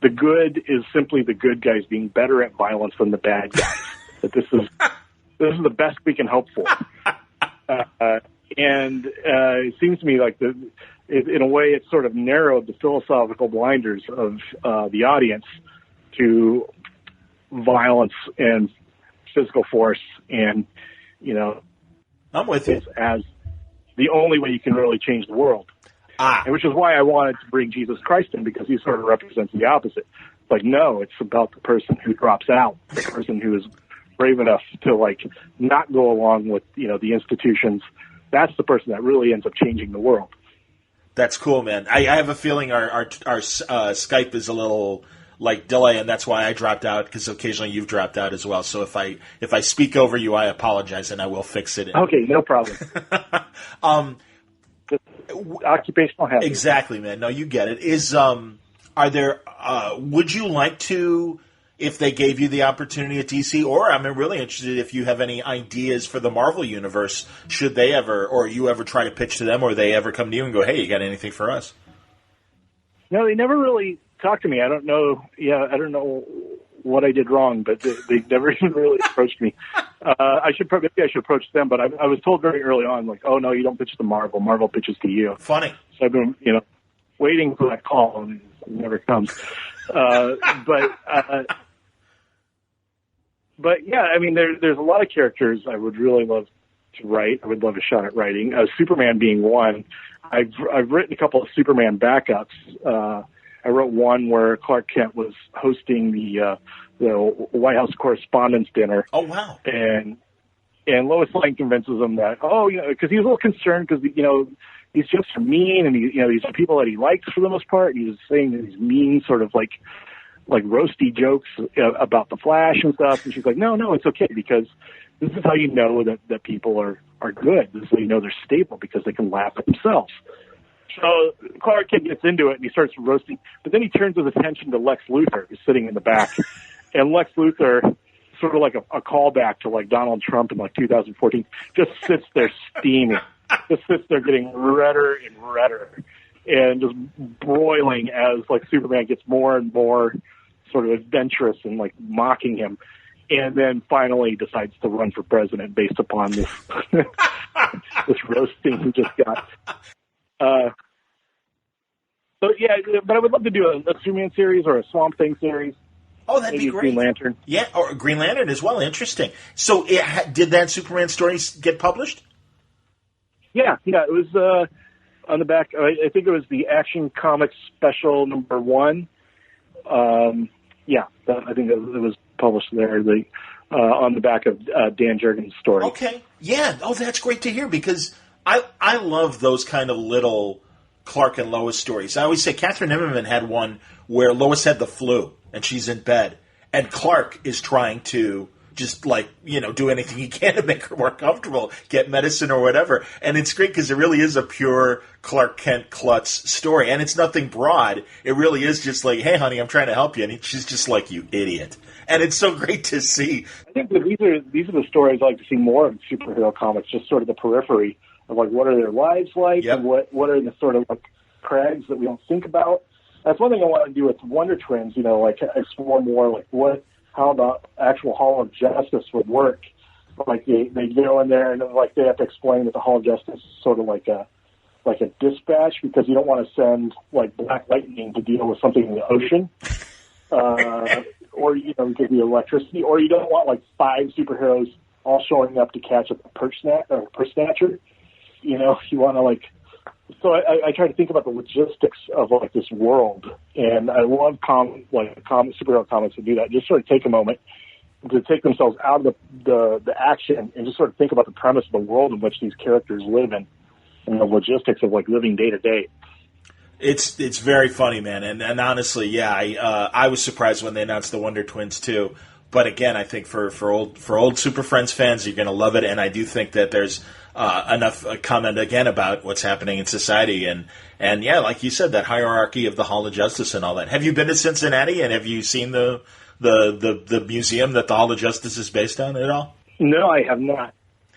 Speaker 3: the good is simply the good guys being better at violence than the bad guys. That this is the best we can hope for. And it seems to me like in a way it's sort of narrowed the philosophical blinders of the audience to violence and physical force, and
Speaker 1: I'm with you,
Speaker 3: as the only way you can really change the world. And which is why I wanted to bring Jesus Christ in, because he sort of represents the opposite. Like, no, it's about the person who drops out, the person who is brave enough to like not go along with the institutions. That's the person that really ends up changing the world.
Speaker 1: That's cool, man. I have a feeling our Skype is a little like delay, and that's why I dropped out, because occasionally you've dropped out as well. So if I speak over you, I apologize, and I will fix it.
Speaker 3: Okay, no problem. Occupational hazard.
Speaker 1: Exactly, man. No, you get it. Are there? Would you like to, if they gave you the opportunity at DC, or I'm really interested if you have any ideas for the Marvel universe? Should they ever, or you ever try to pitch to them, or they ever come to you and go, "Hey, you got anything for us?"
Speaker 3: No, they never really talked to me. I don't know. Yeah, I don't know what I did wrong, but they never even really approached me. Maybe I should approach them, but I was told very early on, like, oh no, you don't pitch to Marvel. Marvel pitches to you.
Speaker 1: Funny.
Speaker 3: So I've been, waiting for that call, and it never comes. But yeah, I mean, there's a lot of characters I would really love to write. I would love a shot at writing. Superman being one. I've written a couple of Superman backups. I wrote one where Clark Kent was hosting the White House Correspondents' Dinner.
Speaker 1: Oh, wow.
Speaker 3: And And Lois Lane convinces him that, because he's a little concerned because, these jokes are mean, and these are people that he likes for the most part. And he's saying these mean sort of like roasty jokes about the Flash and stuff. And she's like, no, it's okay, because this is how you know that people are good. This is how you know they're stable, because they can laugh at themselves. So Clark Kent gets into it and he starts roasting, but then he turns his attention to Lex Luthor, who's sitting in the back. And Lex Luthor, sort of like a callback to like Donald Trump in like 2014, just sits there steaming. Just sits there getting redder and redder and just broiling as like Superman gets more and more sort of adventurous and like mocking him. And then finally decides to run for president based upon this this roasting he just got. But I would love to do a Superman series or a Swamp Thing series.
Speaker 1: Oh, that'd be great.
Speaker 3: Green Lantern.
Speaker 1: Yeah, or Green Lantern as well. Interesting. So did that Superman story get published?
Speaker 3: Yeah, it was on the back. I think it was the Action Comics Special #1. I think it was published there. On the back of Dan Jurgens' story.
Speaker 1: Okay, yeah. Oh, that's great to hear, because I love those kind of little Clark and Lois stories. I always say Catherine Immerman had one where Lois had the flu and she's in bed, and Clark is trying to just do anything he can to make her more comfortable, get medicine or whatever. And it's great because it really is a pure Clark Kent klutz story. And it's nothing broad. It really is just like, hey, honey, I'm trying to help you. And she's just like, you idiot. And it's so great to see.
Speaker 3: I think that these are the stories I like to see more of superhero comics, just sort of the periphery of like what are their lives like,
Speaker 1: yep,
Speaker 3: and what are the sort of like crags that we don't think about. That's one thing I want to do with Wonder Twins, like explore more like how the actual Hall of Justice would work. Like they go in there and like they have to explain that the Hall of Justice is sort of like a dispatch, because you don't want to send like Black Lightning to deal with something in the ocean, or it could be electricity, or you don't want like 5 superheroes all showing up to catch a purse snatcher. You want to like. So I try to think about the logistics of like this world, and I love superhero comics to do that. Just sort of take a moment to take themselves out of the action and just sort of think about the premise of the world in which these characters live in, and the logistics of like living day to day.
Speaker 1: It's very funny, man, and honestly, yeah, I was surprised when they announced the Wonder Twins too. But again, I think for old Super Friends fans, you're going to love it, and I do think that there's enough comment again about what's happening in society, and yeah, like you said, that hierarchy of the Hall of Justice and all that. Have you been to Cincinnati, and have you seen the museum that the Hall of Justice is based on at all?
Speaker 3: No, I have not.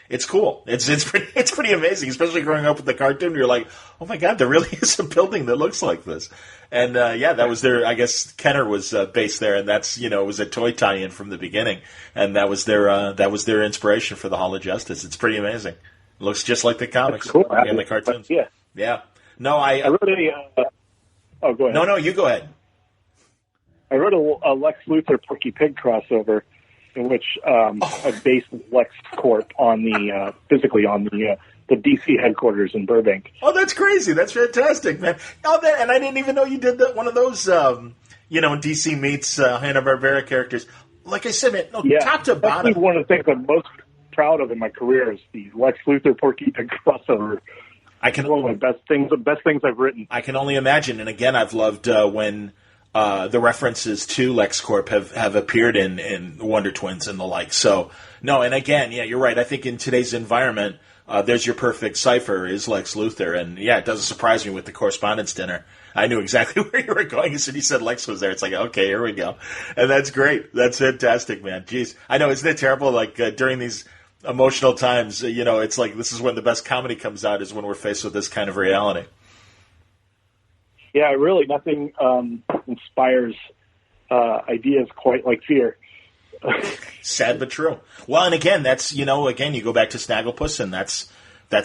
Speaker 1: It's cool. It's pretty amazing, especially growing up with the cartoon. You're like, oh my god, there really is a building that looks like this. And that was their. I guess Kenner was based there, and that's it was a toy tie-in from the beginning, and that was their inspiration for the Hall of Justice. It's pretty amazing. It looks just like the comics and the cartoons. Yeah. No, I
Speaker 3: wrote a. Go ahead.
Speaker 1: No, you go ahead.
Speaker 3: I wrote a Lex Luthor Porky Pig crossover, in which I based Lex Corp on physically on the DC headquarters in Burbank.
Speaker 1: Oh, that's crazy! That's fantastic, man. And I didn't even know you did one of those. DC meets Hanna-Barbera characters. Like I said, man, top to bottom.
Speaker 3: That's one of the things I'm most proud of in my career is the Lex Luthor Porky Pig crossover. One of my best things I've written.
Speaker 1: I can only imagine. And again, I've loved when the references to LexCorp have appeared in Wonder Twins and the like. So, no, and again, yeah, you're right. I think in today's environment, there's your perfect cipher is Lex Luthor. And, yeah, it doesn't surprise me with the correspondence dinner. I knew exactly where you were going. As soon as you said Lex was there, it's like, okay, here we go. And that's great. That's fantastic, man. Jeez. I know, isn't it terrible? Like, during these emotional times, it's like this is when the best comedy comes out, is when we're faced with this kind of reality.
Speaker 3: Yeah, really, nothing inspires ideas quite like fear.
Speaker 1: Sad but true. Well, and again, that's again, you go back to Snagglepuss, and that's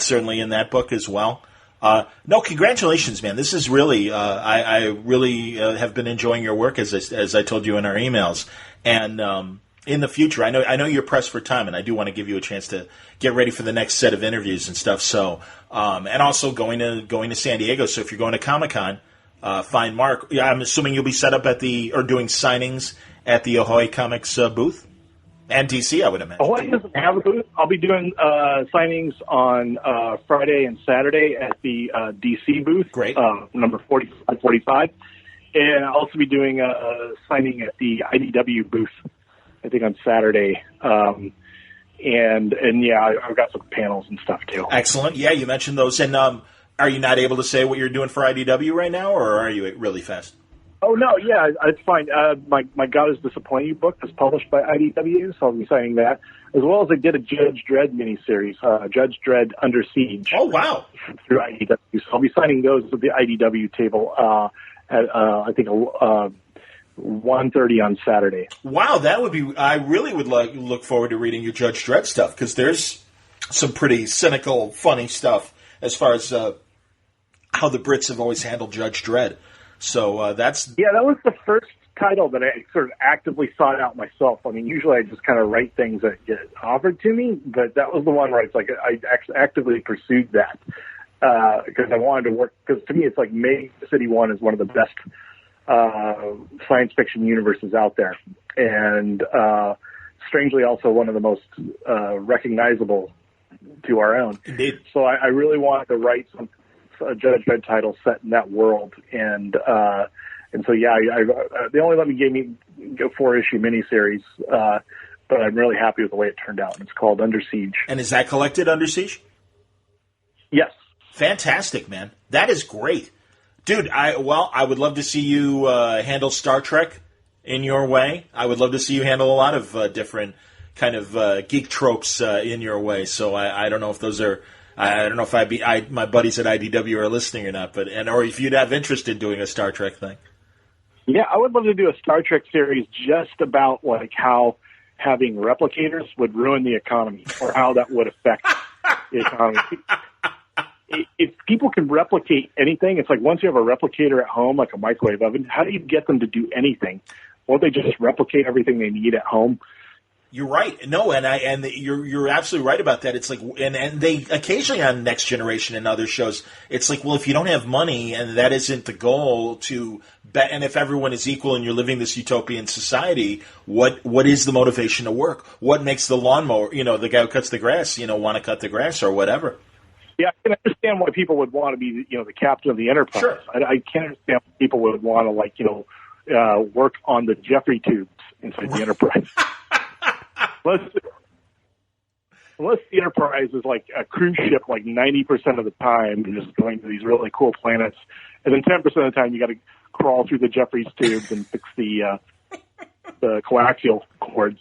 Speaker 1: certainly in that book as well. No, congratulations, man. This is really, I really have been enjoying your work as I told you in our emails, and in the future, I know you're pressed for time, and I do want to give you a chance to get ready for the next set of interviews and stuff. So, and also going to San Diego. So if you're going to Comic-Con, find Mark. Yeah, I'm assuming you'll be set up doing signings at the Ahoy Comics booth And DC, I would imagine.
Speaker 3: Hawaii doesn't have a booth. I'll be doing signings on Friday and Saturday at the DC booth.
Speaker 1: Great.
Speaker 3: Number 45. And I'll also be doing a signing at the IDW booth, I think, on Saturday. And yeah, I've got some panels and stuff, too.
Speaker 1: Excellent. Yeah, you mentioned those. And are you not able to say what you're doing for IDW right now, or are you really fast?
Speaker 3: Oh, no, yeah, it's fine. My God is Disappointing You book was published by IDW, so I'll be signing that, as well as I did a Judge Dredd miniseries, Judge Dredd Under Siege.
Speaker 1: Oh, wow.
Speaker 3: Through IDW. So I'll be signing those at the IDW table at, I think, 1:30 on Saturday.
Speaker 1: Wow, that would be... I really would look forward to reading your Judge Dredd stuff, because there's some pretty cynical, funny stuff as far as how the Brits have always handled Judge Dredd. So that's...
Speaker 3: Yeah, that was the first title that I sort of actively sought out myself. I mean, usually I just kind of write things that get offered to me, but that was the one where it's like I actively pursued that because I wanted to work... Because to me, it's like Mega City 1 is one of the best science fiction universes out there. And strangely also one of the most recognizable to our own.
Speaker 1: Indeed.
Speaker 3: So I really wanted to write a Judge Dredd title set in that world, and so yeah, they only let me give me a 4-issue miniseries, but I'm really happy with the way it turned out. It's called Under Siege.
Speaker 1: And is that collected Under Siege?
Speaker 3: Yes.
Speaker 1: Fantastic, man. That is great, dude. I would love to see you handle Star Trek in your way. I would love to see you handle a lot of different kind of geek tropes in your way. So I don't know if those are. I don't know if my buddies at IDW are listening or not, or if you'd have interest in doing a Star Trek thing.
Speaker 3: Yeah, I would love to do a Star Trek series just about like how having replicators would ruin the economy, or how that would affect the economy. If people can replicate anything, it's like once you have a replicator at home, like a microwave oven, how do you get them to do anything? Won't they just replicate everything they need at home?
Speaker 1: You're right. No, and you're absolutely right about that. It's like, and they occasionally on Next Generation and other shows, it's like, well, if you don't have money and that isn't the goal to bet, and if everyone is equal and you're living this utopian society, what is the motivation to work? What makes the lawnmower, the guy who cuts the grass, want to cut the grass or whatever?
Speaker 3: Yeah, I can understand why people would want to be, the captain of the Enterprise. Sure. I can't understand why people would want to, work on the Jeffrey tubes inside the Enterprise. Unless the Enterprise is like a cruise ship like 90% of the time and just going to these really cool planets, and then 10% of the time you got to crawl through the Jeffries tubes and fix the coaxial cords.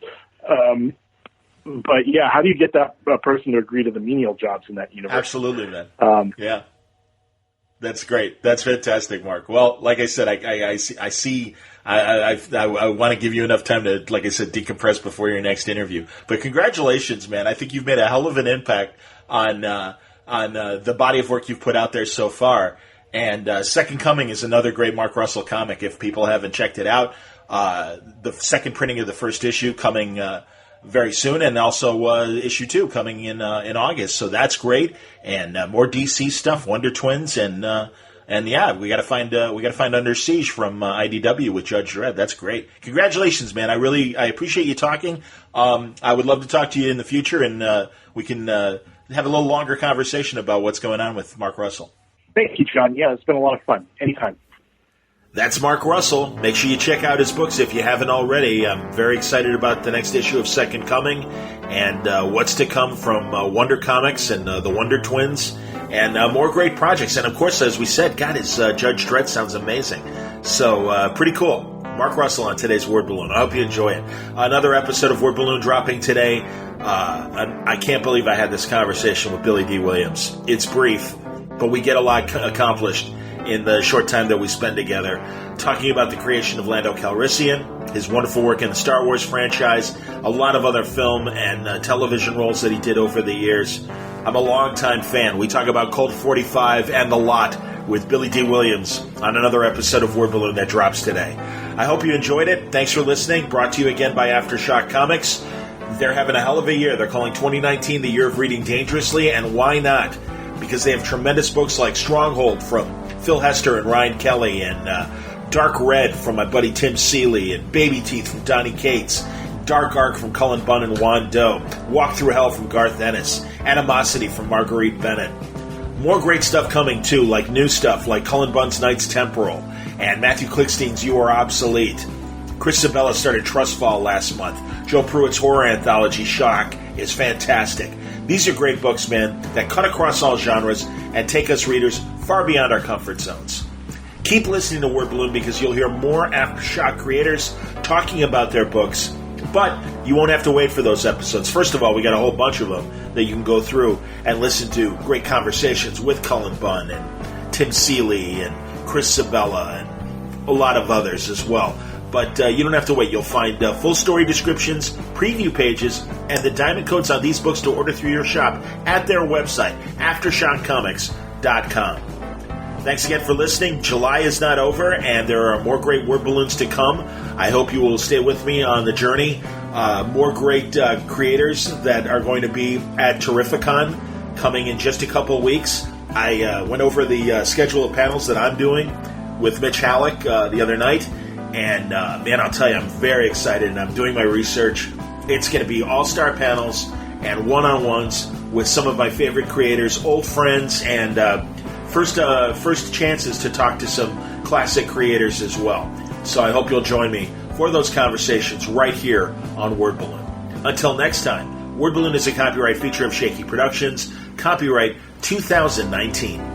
Speaker 3: But yeah, how do you get that person to agree to the menial jobs in that universe?
Speaker 1: Absolutely, man. Yeah. That's great. That's fantastic, Mark. Well, like I said, I see. I want to give you enough time to, like I said, decompress before your next interview. But congratulations, man! I think you've made a hell of an impact on the body of work you've put out there so far. And Second Coming is another great Mark Russell comic. If people haven't checked it out, the second printing of the first issue coming very soon, and also issue 2 coming in August. So that's great, and more DC stuff, Wonder Twins, and yeah, we got to find Under Siege from IDW with Judge Dredd. That's great. Congratulations, man! I appreciate you talking. I would love to talk to you in the future, and we can have a little longer conversation about what's going on with Mark Russell.
Speaker 3: Thank you, John. Yeah, it's been a lot of fun. Anytime.
Speaker 1: That's Mark Russell. Make sure you check out his books if you haven't already. I'm very excited about the next issue of Second Coming and what's to come from Wonder Comics and the Wonder Twins and more great projects. And, of course, as we said, God, his Judge Dredd sounds amazing. So pretty cool. Mark Russell on today's Word Balloon. I hope you enjoy it. Another episode of Word Balloon dropping today. I can't believe I had this conversation with Billy D. Williams. It's brief, but we get a lot accomplished in the short time that we spend together, talking about the creation of Lando Calrissian, his wonderful work in the Star Wars franchise, a lot of other film and television roles that he did over the years. I'm a longtime fan. We talk about Colt 45 and the lot with Billy D. Williams on another episode of Word Balloon that drops today. I hope you enjoyed it. Thanks for listening. Brought to you again by Aftershock Comics. They're having a hell of a year. They're calling 2019 the year of reading dangerously, and why not? Because they have tremendous books like Stronghold from Phil Hester and Ryan Kelly, and Dark Red from my buddy Tim Seeley, and Baby Teeth from Donnie Cates, Dark Arc from Cullen Bunn and Juan Doe, Walk Through Hell from Garth Ennis, Animosity from Marguerite Bennett. More great stuff coming, too, like new stuff like Cullen Bunn's Knights Temporal and Matthew Klickstein's You Are Obsolete. Chris Sabella started Trustfall last month. Joe Pruitt's horror anthology, Shock, is fantastic. These are great books, man, that cut across all genres and take us readers far beyond our comfort zones. Keep listening to Word Balloon because you'll hear more Aftershock creators talking about their books, but you won't have to wait for those episodes. First of all, we got a whole bunch of them that you can go through and listen to great conversations with Cullen Bunn and Tim Seeley and Chris Sabella and a lot of others as well. But you don't have to wait. You'll find full story descriptions, preview pages, and the diamond codes on these books to order through your shop at their website, AftershockComics.com. Thanks again for listening. July is not over, and there are more great Word Balloons to come. I hope you will stay with me on the journey. More great creators that are going to be at Terrificon coming in just a couple of weeks. I went over the schedule of panels that I'm doing with Mitch Halleck the other night. And, man, I'll tell you, I'm very excited, and I'm doing my research. It's going to be all-star panels and one-on-ones with some of my favorite creators, old friends, and first chances to talk to some classic creators as well. So I hope you'll join me for those conversations right here on Word Balloon. Until next time, Word Balloon is a copyright feature of Shaky Productions, copyright 2019.